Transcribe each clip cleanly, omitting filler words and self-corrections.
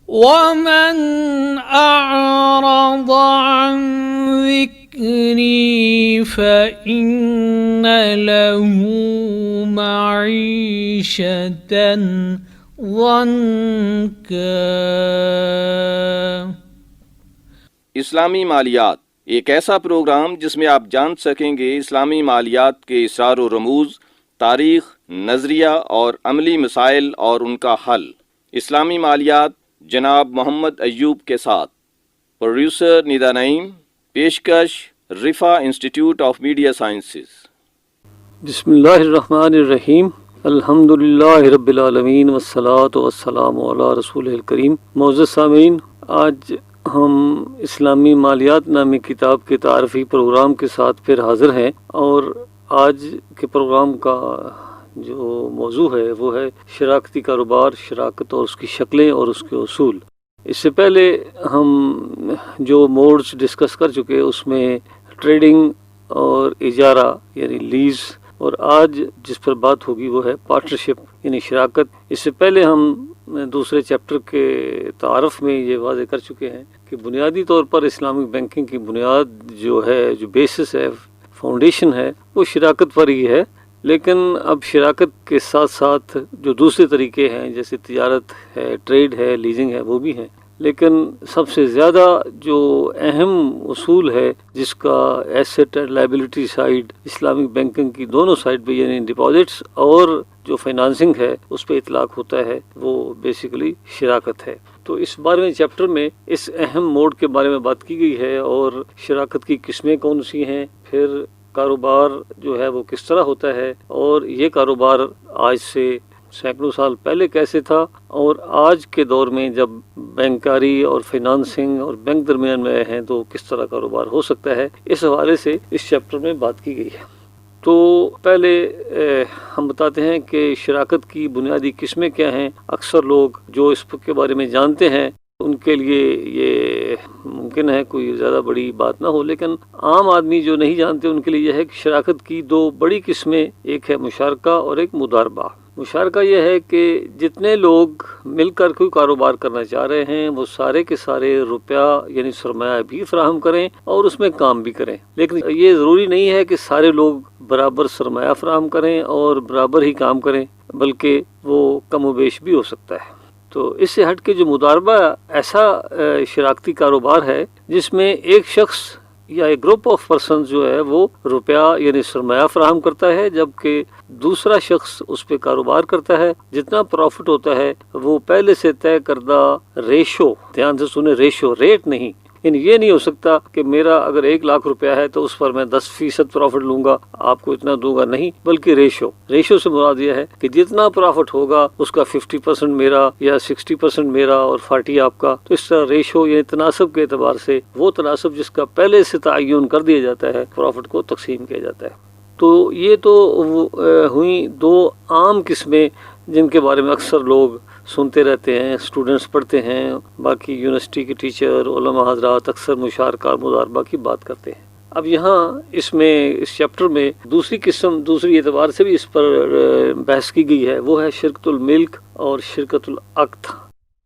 ومن أعرض عن ذكري فإن له معيشة ضنكا۔ اسلامی مالیات ایک ایسا پروگرام جس میں آپ جان سکیں گے اسلامی مالیات کے اسرار و رموز، تاریخ، نظریہ اور عملی مسائل اور ان کا حل۔ اسلامی مالیات جناب محمد ایوب کے ساتھ، پروڈیوسر ندا نعیم، پیشکش رفا انسٹیٹیوٹ آف میڈیا سائنسز۔ بسم اللہ الرحمن الرحیم، الحمد للہ رب العالمین والصلاة والسلام علی رسول الکریم۔ معزز سامعین، آج ہم اسلامی مالیات نامی کتاب کے تعارفی پروگرام کے ساتھ پھر حاضر ہیں، اور آج کے پروگرام کا جو موضوع ہے وہ ہے شراکتی کاروبار، شراکت اور اس کی شکلیں اور اس کے اصول۔ اس سے پہلے ہم جو موڈز ڈسکس کر چکے اس میں ٹریڈنگ اور اجارہ یعنی لیز، اور آج جس پر بات ہوگی وہ ہے پارٹنرشپ یعنی شراکت۔ اس سے پہلے ہم دوسرے چیپٹر کے تعارف میں یہ واضح کر چکے ہیں کہ بنیادی طور پر اسلامک بینکنگ کی بنیاد جو ہے، جو بیسس ہے، فاؤنڈیشن ہے، وہ شراکت پر ہی ہے۔ لیکن اب شراکت کے ساتھ ساتھ جو دوسرے طریقے ہیں جیسے تجارت ہے، ٹریڈ ہے، لیزنگ ہے، وہ بھی ہیں، لیکن سب سے زیادہ جو اہم اصول ہے جس کا asset and liability side Islamic banking کی دونوں سائیڈ پہ یعنی ڈپازٹس اور جو فائنانسنگ ہے اس پہ اطلاق ہوتا ہے، وہ بیسیکلی شراکت ہے۔ تو اس 12ویں چیپٹر میں اس اہم موڈ کے بارے میں بات کی گئی ہے، اور شراکت کی قسمیں کون سی ہیں، پھر کاروبار جو ہے وہ کس طرح ہوتا ہے، اور یہ کاروبار آج سے سینکڑوں سال پہلے کیسے تھا، اور آج کے دور میں جب بینکاری اور فائنانسنگ اور بینک درمیان میں ہیں تو کس طرح کاروبار ہو سکتا ہے۔ اس حوالے سے اس چیپٹر میں بات کی گئی ہے۔ تو پہلے ہم بتاتے ہیں کہ شراکت کی بنیادی قسمیں کیا ہیں۔ اکثر لوگ جو اس کے بارے میں جانتے ہیں ان کے لیے یہ ممکن ہے کوئی زیادہ بڑی بات نہ ہو، لیکن عام آدمی جو نہیں جانتے ان کے لیے یہ ہے کہ شراکت کی دو بڑی قسمیں، ایک ہے مشارکہ اور ایک مضاربہ۔ مشارکہ یہ ہے کہ جتنے لوگ مل کر کوئی کاروبار کرنا چاہ رہے ہیں وہ سارے کے سارے روپیہ یعنی سرمایہ بھی فراہم کریں اور اس میں کام بھی کریں، لیکن یہ ضروری نہیں ہے کہ سارے لوگ برابر سرمایہ فراہم کریں اور برابر ہی کام کریں، بلکہ وہ کم و بیش بھی ہو سکتا ہے۔ تو اس سے ہٹ کے جو مضاربہ ایسا شراکتی کاروبار ہے جس میں ایک شخص یا ایک گروپ آف پرسن جو ہے وہ روپیہ یعنی سرمایہ فراہم کرتا ہے، جبکہ دوسرا شخص اس پہ کاروبار کرتا ہے۔ جتنا پروفٹ ہوتا ہے وہ پہلے سے طے کردہ ریشو، دھیان سے سنیں، ریشو، ریٹ نہیں، یعنی یہ نہیں ہو سکتا کہ میرا اگر 1,00,000 روپیہ ہے تو اس پر میں 10% پروفٹ لوں گا، آپ کو اتنا دوں گا، نہیں، بلکہ ریشو سے مراد یہ ہے کہ جتنا پروفٹ ہوگا اس کا 50% میرا یا 60% میرا اور 40 آپ کا۔ تو اس طرح ریشو یعنی تناسب کے اعتبار سے وہ تناسب جس کا پہلے سے تعین کر دیا جاتا ہے، پروفٹ کو تقسیم کیا جاتا ہے۔ تو یہ تو ہوئی دو عام قسمیں جن کے بارے میں اکثر لوگ سنتے رہتے ہیں، اسٹوڈنٹس پڑھتے ہیں، باقی یونیورسٹی کے ٹیچر، علماء حضرات اکثر مشارکہ اور مضاربہ کی بات کرتے ہیں۔ اب یہاں اس چیپٹر میں دوسری قسم، دوسری اعتبار سے بھی اس پر بحث کی گئی ہے، وہ ہے شرکت الملک اور شرکت العقد۔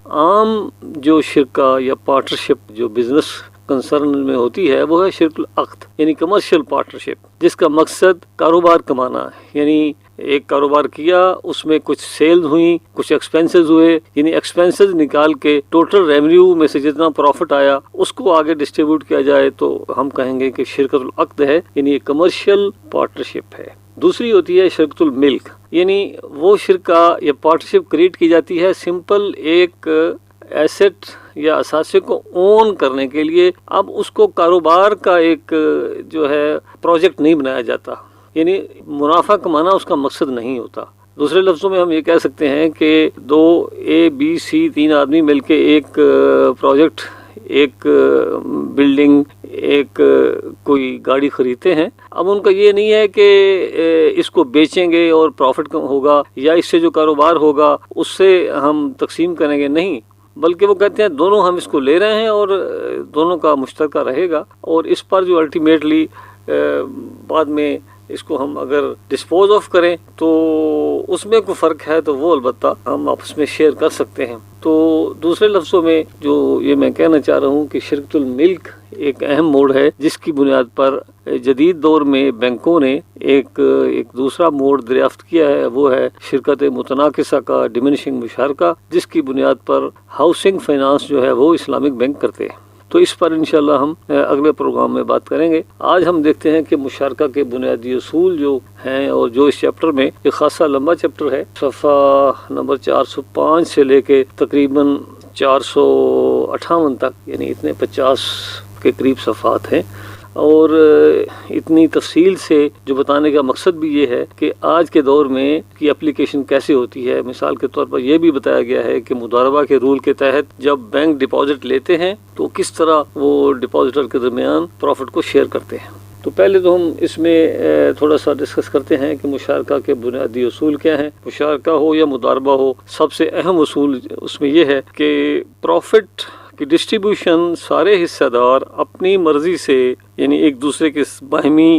عام جو شرکہ یا پارٹنرشپ جو بزنس کنسرن میں ہوتی ہے وہ ہے شرکت العقد یعنی کمرشل پارٹنرشپ، جس کا مقصد کاروبار کمانا ہے۔ یعنی ایک کاروبار کیا، اس میں کچھ سیل ہوئیں، کچھ ایکسپینسز ہوئے، یعنی ایکسپینسز نکال کے ٹوٹل ریونیو میں سے جتنا پروفٹ آیا اس کو آگے ڈسٹریبیوٹ کیا جائے تو ہم کہیں گے کہ شرکت العقد ہے، یعنی یہ کمرشل پارٹنرشپ ہے۔ دوسری ہوتی ہے شرکت الملک، یعنی وہ شرکہ یا پارٹنرشپ کریٹ کی جاتی ہے سمپل ایک ایسٹ یا اثاثے کو اون کرنے کے لیے۔ اب اس کو کاروبار کا ایک جو ہے پروجیکٹ نہیں بنایا جاتا، یعنی منافع کمانا اس کا مقصد نہیں ہوتا۔ دوسرے لفظوں میں ہم یہ کہہ سکتے ہیں کہ دو ABC 3 آدمی مل کے ایک پروجیکٹ، ایک بلڈنگ، ایک کوئی گاڑی خریدتے ہیں۔ اب ان کا یہ نہیں ہے کہ اس کو بیچیں گے اور پروفٹ ہوگا یا اس سے جو کاروبار ہوگا اس سے ہم تقسیم کریں گے، نہیں، بلکہ وہ کہتے ہیں دونوں ہم اس کو لے رہے ہیں اور دونوں کا مشترکہ رہے گا، اور اس پر جو الٹیمیٹلی بعد میں اس کو ہم اگر ڈسپوز آف کریں تو اس میں کوئی فرق ہے تو وہ البتہ ہم آپس میں شیئر کر سکتے ہیں۔ تو دوسرے لفظوں میں جو یہ میں کہنا چاہ رہا ہوں کہ شرکت الملک ایک اہم موڑ ہے جس کی بنیاد پر جدید دور میں بینکوں نے ایک دوسرا موڑ دریافت کیا ہے، وہ ہے شرکت متناقصہ کا ڈیمینشنگ مشارکہ، جس کی بنیاد پر ہاؤسنگ فائنانس جو ہے وہ اسلامک بینک کرتے ہیں۔ تو اس پر انشاءاللہ ہم اگلے پروگرام میں بات کریں گے۔ آج ہم دیکھتے ہیں کہ مشارکہ کے بنیادی اصول جو ہیں، اور جو اس چیپٹر میں ایک خاصا لمبا چیپٹر ہے، صفحہ نمبر 405 سے لے کے تقریباً 458 تک، یعنی اتنے 50 کے قریب صفحات ہیں، اور اتنی تفصیل سے جو بتانے کا مقصد بھی یہ ہے کہ آج کے دور میں کی اپلیکیشن کیسے ہوتی ہے۔ مثال کے طور پر یہ بھی بتایا گیا ہے کہ مضاربہ کے رول کے تحت جب بینک ڈپازٹ لیتے ہیں تو کس طرح وہ ڈپازیٹر کے درمیان پروفٹ کو شیئر کرتے ہیں۔ تو پہلے تو ہم اس میں تھوڑا سا ڈسکس کرتے ہیں کہ مشارکہ کے بنیادی اصول کیا ہیں۔ مشارکہ ہو یا مضاربہ ہو، سب سے اہم اصول اس میں یہ ہے کہ پروفٹ کی ڈسٹریبیوشن سارے حصہ دار اپنی مرضی سے، یعنی ایک دوسرے کے باہمی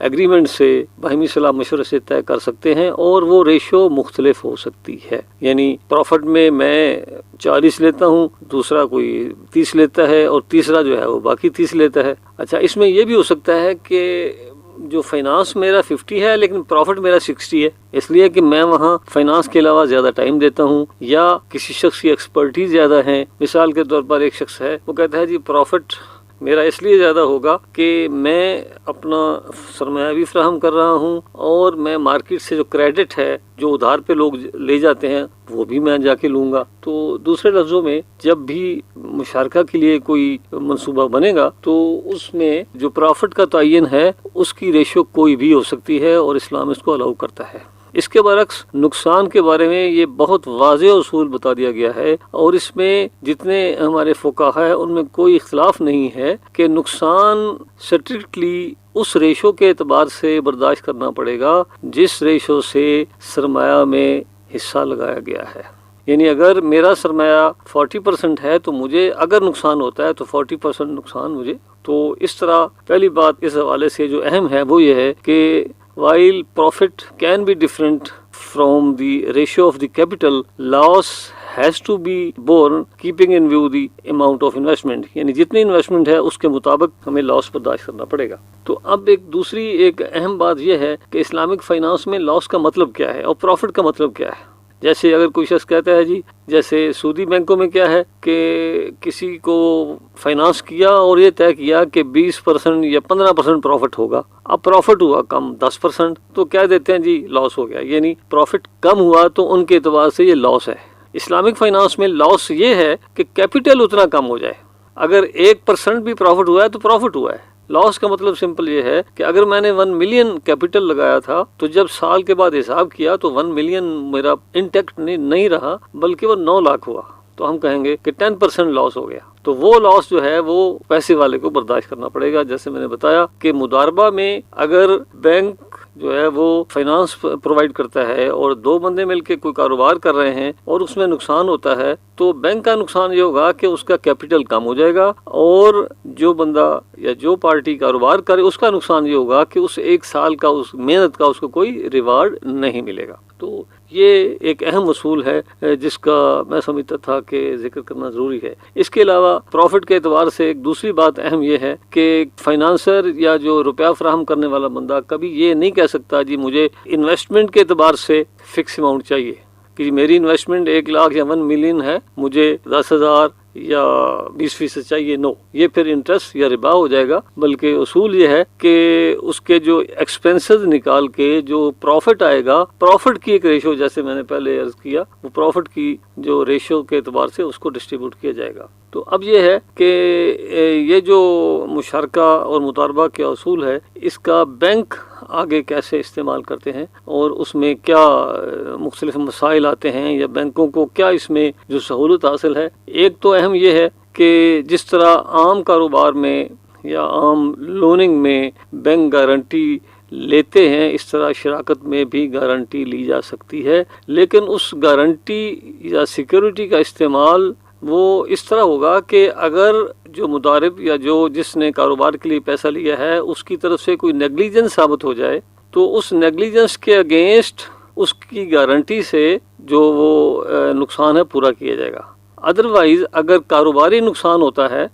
ایگریمنٹ سے، باہمی صلاح مشورے سے طے کر سکتے ہیں، اور وہ ریشو مختلف ہو سکتی ہے۔ یعنی پروفٹ میں 40 لیتا ہوں، دوسرا کوئی 30 لیتا ہے، اور تیسرا جو ہے وہ باقی 30 لیتا ہے۔ اچھا، اس میں یہ بھی ہو سکتا ہے کہ جو فائنانس میرا 50 ہے لیکن پروفٹ میرا 60 ہے، اس لیے کہ میں وہاں فائنانس کے علاوہ زیادہ ٹائم دیتا ہوں، یا کسی شخص کی ایکسپرٹیز زیادہ ہے۔ مثال کے طور پر ایک شخص ہے، وہ کہتا ہے جی پروفٹ میرا اس لیے زیادہ ہوگا کہ میں اپنا سرمایہ بھی فراہم کر رہا ہوں، اور میں مارکیٹ سے جو کریڈٹ ہے جو ادھار پہ لوگ لے جاتے ہیں وہ بھی میں جا کے لوں گا۔ تو دوسرے لفظوں میں جب بھی مشارکہ کے لیے کوئی منصوبہ بنے گا تو اس میں جو پروفٹ کا تعین ہے اس کی ریشو کوئی بھی ہو سکتی ہے، اور اسلام اس کو الاؤ کرتا ہے۔ اس کے برعکس نقصان کے بارے میں یہ بہت واضح اصول بتا دیا گیا ہے، اور اس میں جتنے ہمارے فقہاء ہیں ان میں کوئی اختلاف نہیں ہے کہ نقصان سٹرکٹلی اس ریشو کے اعتبار سے برداشت کرنا پڑے گا جس ریشو سے سرمایہ میں حصہ لگایا گیا ہے۔ یعنی اگر میرا سرمایہ 40% ہے تو مجھے اگر نقصان ہوتا ہے تو 40% نقصان مجھے۔ تو اس طرح پہلی بات اس حوالے سے جو اہم ہے وہ یہ ہے کہ while profit can be different from the ratio of the capital, loss has to be borne keeping in view the amount of investment. یعنی جتنی انویسٹمنٹ ہے اس کے مطابق ہمیں لاس برداشت کرنا پڑے گا۔ تو اب ایک اہم بات یہ ہے کہ اسلامک فائنانس میں لاس کا مطلب کیا ہے اور پروفٹ کا مطلب کیا ہے۔ جیسے اگر کوئی شخص کہتا ہے جی، جیسے سودی بینکوں میں کیا ہے کہ کسی کو فائنانس کیا اور یہ طے کیا کہ 20% یا 15% پروفٹ ہوگا، اب پروفٹ ہوا کم 10%، تو کیا دیتے ہیں جی لاس ہو گیا، یعنی پروفٹ کم ہوا تو ان کے اعتبار سے یہ لاس ہے۔ اسلامک فائنانس میں لاس یہ ہے کہ کیپٹل اتنا کم ہو جائے، اگر 1% بھی پروفٹ ہوا ہے تو پروفٹ ہوا ہے۔ لاس کا مطلب سمپل یہ ہے کہ اگر میں نے 1 ملین کیپٹل لگایا تھا تو جب سال کے بعد حساب کیا تو 1 ملین میرا انٹیکٹ نہیں رہا بلکہ وہ 9 لاکھ ہوا، تو ہم کہیں گے کہ 10% لاس ہو گیا۔ تو وہ لاس جو ہے وہ پیسے والے کو برداشت کرنا پڑے گا۔ جیسے میں نے بتایا کہ مضاربہ میں اگر بینک جو ہے وہ فائنانس پرووائڈ کرتا ہے اور 2 بندے مل کے کوئی کاروبار کر رہے ہیں اور اس میں نقصان ہوتا ہے، تو بینک کا نقصان یہ ہوگا کہ اس کا کیپٹل کم ہو جائے گا، اور جو بندہ یا جو پارٹی کاروبار کرے اس کا نقصان یہ ہوگا کہ اس 1 سال کا اس محنت کا اس کو کوئی ریوارڈ نہیں ملے گا۔ تو یہ ایک اہم اصول ہے جس کا میں سمجھتا تھا کہ ذکر کرنا ضروری ہے۔ اس کے علاوہ پروفٹ کے اعتبار سے ایک دوسری بات اہم یہ ہے کہ فائنانسر یا جو روپیہ فراہم کرنے والا بندہ کبھی یہ نہیں کہہ سکتا جی مجھے انویسٹمنٹ کے اعتبار سے فکس اماؤنٹ چاہیے کہ میری انویسٹمنٹ 1 لاکھ یا 1 ملین ہے، مجھے 10,000 یا 20% چاہیے۔ نو، یہ پھر انٹرسٹ یا ربا ہو جائے گا، بلکہ اصول یہ ہے کہ اس کے جو ایکسپینسز نکال کے جو پروفٹ آئے گا، پروفٹ کی ایک ریشو، جیسے میں نے پہلے عرض کیا، وہ پروفٹ کی جو ریشو کے اعتبار سے اس کو ڈسٹریبیوٹ کیا جائے گا۔ تو اب یہ ہے کہ یہ جو مشارکہ اور مضاربہ کے اصول ہے، اس کا بینک آگے کیسے استعمال کرتے ہیں اور اس میں کیا مختلف مسائل آتے ہیں یا بینکوں کو کیا اس میں جو سہولت حاصل ہے۔ ایک تو اہم یہ ہے کہ جس طرح عام کاروبار میں یا عام لوننگ میں بینک گارنٹی لیتے ہیں، اس طرح شراکت میں بھی گارنٹی لی جا سکتی ہے، لیکن اس گارنٹی یا سیکیورٹی کا استعمال وہ اس طرح ہوگا کہ اگر جو مضارب یا جس نے کاروبار کے لیے پیسہ لیا ہے اس کی طرف سے کوئی نیگلیجنس ثابت ہو جائے تو اس نیگلیجنس کے اگینسٹ اس کی گارنٹی سے جو وہ نقصان ہے پورا کیا جائے گا. ادروائز اگر کاروباری نقصان ہوتا ہے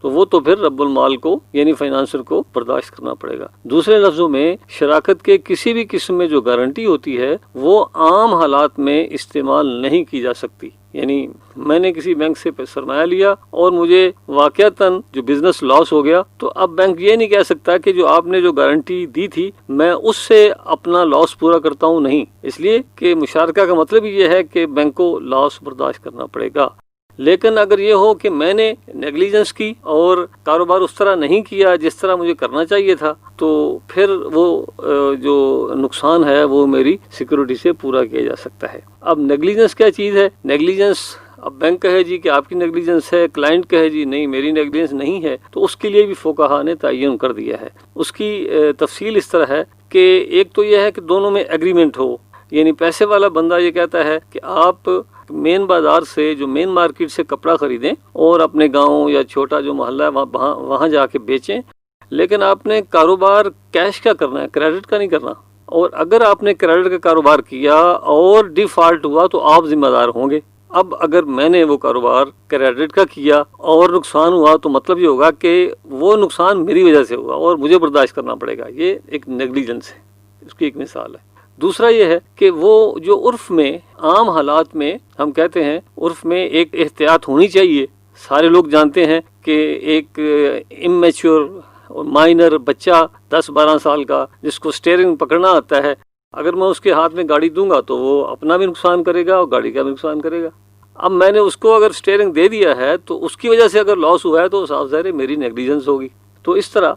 تو وہ تو پھر رب المال کو یعنی فائنانسر کو برداشت کرنا پڑے گا. دوسرے لفظوں میں شراکت کے کسی بھی قسم میں جو گارنٹی ہوتی ہے وہ عام حالات میں استعمال نہیں کی جا سکتی. یعنی میں نے کسی بینک سے سرمایہ لیا اور مجھے واقعتاً جو بزنس لاس ہو گیا تو اب بینک یہ نہیں کہہ سکتا کہ جو آپ نے جو گارنٹی دی تھی میں اس سے اپنا لاس پورا کرتا ہوں. نہیں، اس لیے کہ مشارکہ کا مطلب یہ ہے کہ بینک کو لاس برداشت کرنا پڑے گا. لیکن اگر یہ ہو کہ میں نے نیگلیجنس کی اور کاروبار اس طرح نہیں کیا جس طرح مجھے کرنا چاہیے تھا تو پھر وہ جو نقصان ہے وہ میری سیکورٹی سے پورا کیا جا سکتا ہے. اب نیگلیجنس کیا چیز ہے؟ نیگلیجنس اب بینک کہے جی کہ آپ کی نیگلیجنس ہے، کلائنٹ کہے جی نہیں میری نیگلیجنس نہیں ہے، تو اس کے لیے بھی فقہا نے تعین کر دیا ہے. اس کی تفصیل اس طرح ہے کہ ایک تو یہ ہے کہ دونوں میں ایگریمنٹ ہو، یعنی پیسے والا بندہ یہ کہتا ہے کہ آپ مین بازار سے جو مین مارکیٹ سے کپڑا خریدیں اور اپنے گاؤں یا چھوٹا جو محلہ ہے وہاں جا کے بیچیں، لیکن آپ نے کاروبار کیش کا کرنا ہے، کریڈٹ کا نہیں کرنا. اور اگر آپ نے کریڈٹ کا کاروبار کیا اور ڈیفالٹ ہوا تو آپ ذمہ دار ہوں گے. اب اگر میں نے وہ کاروبار کریڈٹ کا کیا اور نقصان ہوا تو مطلب یہ ہوگا کہ وہ نقصان میری وجہ سے ہوا اور مجھے برداشت کرنا پڑے گا. یہ ایک نیگلیجنس ہے، اس کی ایک مثال ہے. دوسرا یہ ہے کہ وہ جو عرف میں عام حالات میں ہم کہتے ہیں عرف میں ایک احتیاط ہونی چاہیے. سارے لوگ جانتے ہیں کہ ایک امیچور اور مائنر بچہ 10-12 سال کا جس کو سٹیئرنگ پکڑنا آتا ہے، اگر میں اس کے ہاتھ میں گاڑی دوں گا تو وہ اپنا بھی نقصان کرے گا اور گاڑی کا بھی نقصان کرے گا. اب میں نے اس کو اگر سٹیئرنگ دے دیا ہے تو اس کی وجہ سے اگر لاس ہوا ہے تو صاف ظاہر ہے میری نیگلیجنس ہوگی. تو اس طرح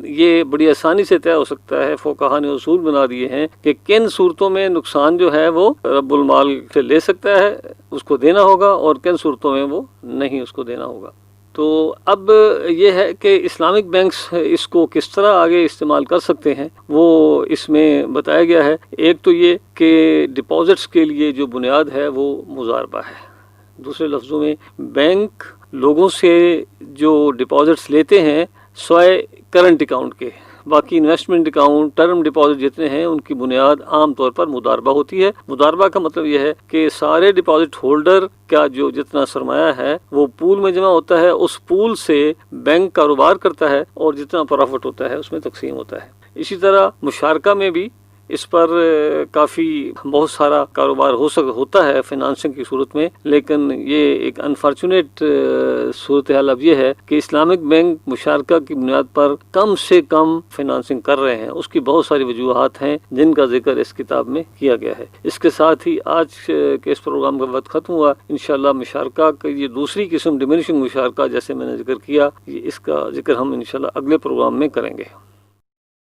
یہ بڑی آسانی سے طے ہو سکتا ہے. فقہا نے اصول بنا دیے ہیں کہ کن صورتوں میں نقصان جو ہے وہ رب المال سے لے سکتا ہے، اس کو دینا ہوگا، اور کن صورتوں میں وہ نہیں اس کو دینا ہوگا. تو اب یہ ہے کہ اسلامک بینکس اس کو کس طرح آگے استعمال کر سکتے ہیں وہ اس میں بتایا گیا ہے. ایک تو یہ کہ ڈپازٹس کے لیے جو بنیاد ہے وہ مضاربہ ہے. دوسرے لفظوں میں بینک لوگوں سے جو ڈپازٹس لیتے ہیں سوائے کرنٹ اکاؤنٹ کے، باقی انویسٹمنٹ اکاؤنٹ، ٹرم ڈپازٹ جتنے ہیں ان کی بنیاد عام طور پر مضاربہ ہوتی ہے. مضاربہ کا مطلب یہ ہے کہ سارے ڈپازٹ ہولڈر کا جو جتنا سرمایہ ہے وہ پول میں جمع ہوتا ہے، اس پول سے بینک کاروبار کرتا ہے اور جتنا پروفٹ ہوتا ہے اس میں تقسیم ہوتا ہے. اسی طرح مشارکہ میں بھی اس پر کافی بہت سارا کاروبار ہوتا ہے فائنانسنگ کی صورت میں، لیکن یہ ایک انفارچونیٹ صورتحال اب یہ ہے کہ اسلامک بینک مشارکہ کی بنیاد پر کم سے کم فائنانسنگ کر رہے ہیں. اس کی بہت ساری وجوہات ہیں جن کا ذکر اس کتاب میں کیا گیا ہے. اس کے ساتھ ہی آج کے اس پروگرام کا وقت ختم ہوا. انشاءاللہ مشارکہ کی یہ دوسری قسم ڈیمینشنگ مشارکہ جیسے میں نے ذکر کیا، اس کا ذکر ہم انشاءاللہ اگلے پروگرام میں کریں گے.